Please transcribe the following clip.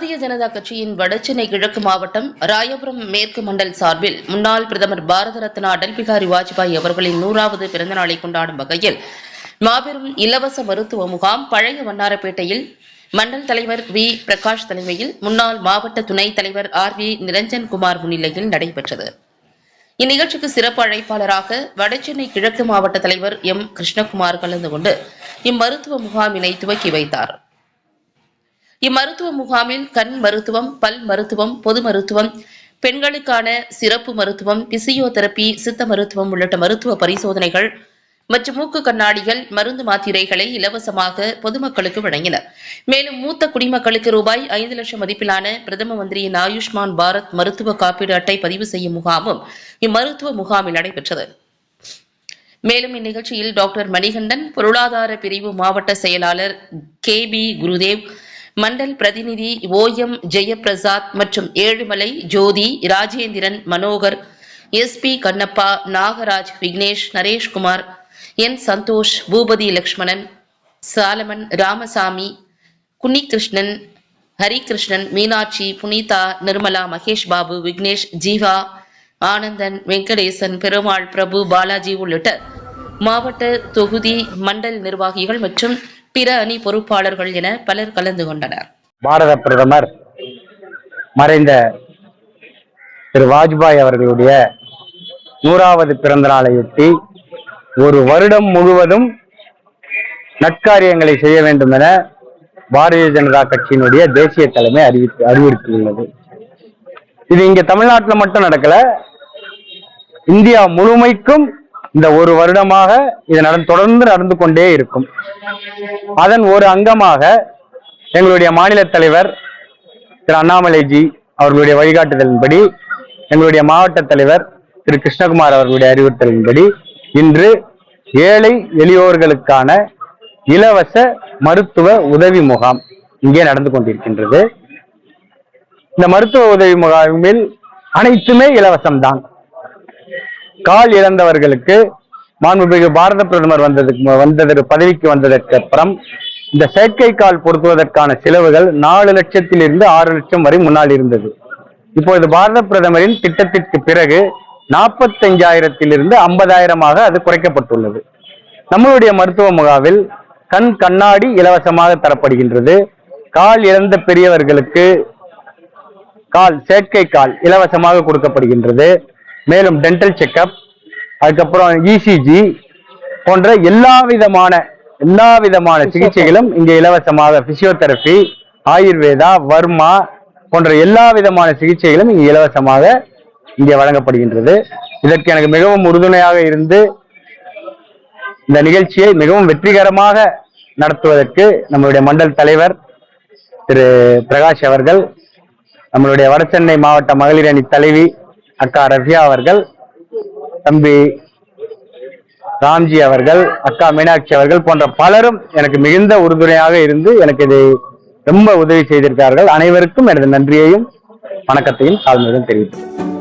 பாரதிய ஜனதா கட்சியின் வடசென்னை கிழக்கு மாவட்டம் ராயபுரம் மேற்கு மண்டல் சார்பில் முன்னாள் பிரதமர் பாரத ரத்னா அடல் பிகாரி வாஜ்பாய் அவர்களின் 100வது பிறந்தநாளை கொண்டாடும் வகையில் மாபெரும் இலவச மருத்துவ முகாம் பழைய வண்ணாரப்பேட்டையில் மண்டல் தலைவர் வி பிரகாஷ் தலைமையில் முன்னாள் மாவட்ட துணைத் தலைவர் வி நிரஞ்சன்குமார் முன்னிலையில் நடைபெற்றது. இந்நிகழ்ச்சிக்கு சிறப்பு அழைப்பாளராக வடசென்னை கிழக்கு மாவட்ட தலைவர் எம் கிருஷ்ணகுமார் கலந்து கொண்டு இம்மருத்துவ முகாமினை துவக்கி வைத்தார். இம்மருத்துவ முகாமில் கண் மருத்துவம், பல் மருத்துவம், பொது மருத்துவம், பெண்களுக்கான சிறப்பு மருத்துவம், பிசியோதெரபி, சித்த மருத்துவம் உள்ளிட்ட மருத்துவ பரிசோதனைகள் மற்றும் மூக்கு கண்ணாடிகள், மருந்து மாத்திரைகளை இலவசமாக பொதுமக்களுக்கு வழங்கினர். மேலும் மூத்த குடிமக்களுக்கு ரூபாய் 5 லட்சம் மதிப்பிலான பிரதம மந்திரியின் ஆயுஷ்மான் பாரத் மருத்துவ காப்பீடு அட்டை பதிவு செய்யும் முகாமும் இம்மருத்துவ முகாமில் நடைபெற்றது. மேலும் இந்நிகழ்ச்சியில் டாக்டர் மணிகண்டன், பொருளாதார பிரிவு மாவட்ட செயலாளர் KB குருதேவ், மண்டல் பிரதிநிதி OM ஜெயபிரசாத் மற்றும் ஏழுமலை, ஜோதி, ராஜேந்திரன், மனோகர், SP கண்ணப்பா, நாகராஜ், விக்னேஷ், நரேஷ்குமார், என் சந்தோஷ், பூபதி லட்சுமணன், சாலமன், ராமசாமி, குன்னிகிருஷ்ணன், ஹரிகிருஷ்ணன், மீனாட்சி, புனிதா, நிர்மலா, மகேஷ் பாபு, விக்னேஷ், ஜீவா, ஆனந்தன், வெங்கடேசன், பெருமாள், பிரபு, பாலாஜி உள்ளிட்ட மாவட்ட, தொகுதி, மண்டல் நிர்வாகிகள் மற்றும் பிற அணி பொறுப்பாளர்கள் என பலர் கலந்து கொண்டனர். பாரத பிரதமர் மறைந்த திரு வாஜ்பாய் அவர்களுடைய 100வது பிறந்த நாளையொட்டி ஒரு வருடம் முழுவதும் நற்காரியங்களை செய்ய வேண்டும் என பாரதிய ஜனதா கட்சியினுடைய தேசிய தலைமை அறிவுறுத்தியுள்ளது. இது இங்க தமிழ்நாட்டில் மட்டும் நடக்கல, இந்தியா முழுமைக்கும் இந்த ஒரு வருடமாக இது தொடர்ந்து நடந்து கொண்டே இருக்கும். அதன் ஒரு அங்கமாக எங்களுடைய மாநில தலைவர் திரு அண்ணாமலைஜி அவர்களுடைய வழிகாட்டுதலின்படி, எங்களுடைய மாவட்ட தலைவர் திரு கிருஷ்ணகுமார் அவர்களுடைய அறிவுறுத்தலின்படி இன்று ஏழை எளியோர்களுக்கான இலவச மருத்துவ உதவி முகாம் இங்கே நடந்து கொண்டிருக்கின்றது. இந்த மருத்துவ உதவி முகாமில் அனைத்துமே இலவசம்தான். கால் இழந்தவர்களுக்கு மாண்புமிகு பாரத பிரதமர் பதவிக்கு வந்ததற்கு அப்புறம் இந்த செயற்கை கால் பொருத்துவதற்கான செலவுகள் 4 லட்சத்திலிருந்து 6 லட்சம் வரை முன்னால் இருந்தது. இப்பொழுது பாரத பிரதமரின் திட்டத்திற்கு பிறகு 45,000 50,000 அது குறைக்கப்பட்டுள்ளது. நம்மளுடைய மருத்துவ முகாமில் கண் கண்ணாடி இலவசமாக தரப்படுகின்றது. கால் இழந்த பெரியவர்களுக்கு செயற்கை கால் இலவசமாக கொடுக்கப்படுகின்றது. மேலும் டென்டல் செக்அப், அதுக்கப்புறம் ECG போன்ற எல்லா விதமான சிகிச்சைகளும் இங்கே இலவசமாக, பிசியோதெரபி, ஆயுர்வேதா, வர்மா போன்ற எல்லா விதமான சிகிச்சைகளும் இங்கே இலவசமாக இங்கே வழங்கப்படுகின்றது. இதற்கு எனக்கு மிகவும் உறுதுணையாக இருந்து இந்த நிகழ்ச்சியை மிகவும் வெற்றிகரமாக நடத்துவதற்கு நம்மளுடைய மண்டல் தலைவர் திரு பிரகாஷ் அவர்கள், நம்மளுடைய வடசென்னை மாவட்ட மகளிர் அணி தலைவி அக்கா ரஃபியா அவர்கள், தம்பி ராம்ஜி அவர்கள், அக்கா மீனாட்சி அவர்கள் போன்ற பலரும் எனக்கு மிகுந்த உறுதுணையாக இருந்து எனக்கு இதை ரொம்ப உதவி செய்திருக்கிறார்கள். அனைவருக்கும் எனது நன்றியையும் வணக்கத்தையும் தாழ்மையுடன் தெரிவித்தேன்.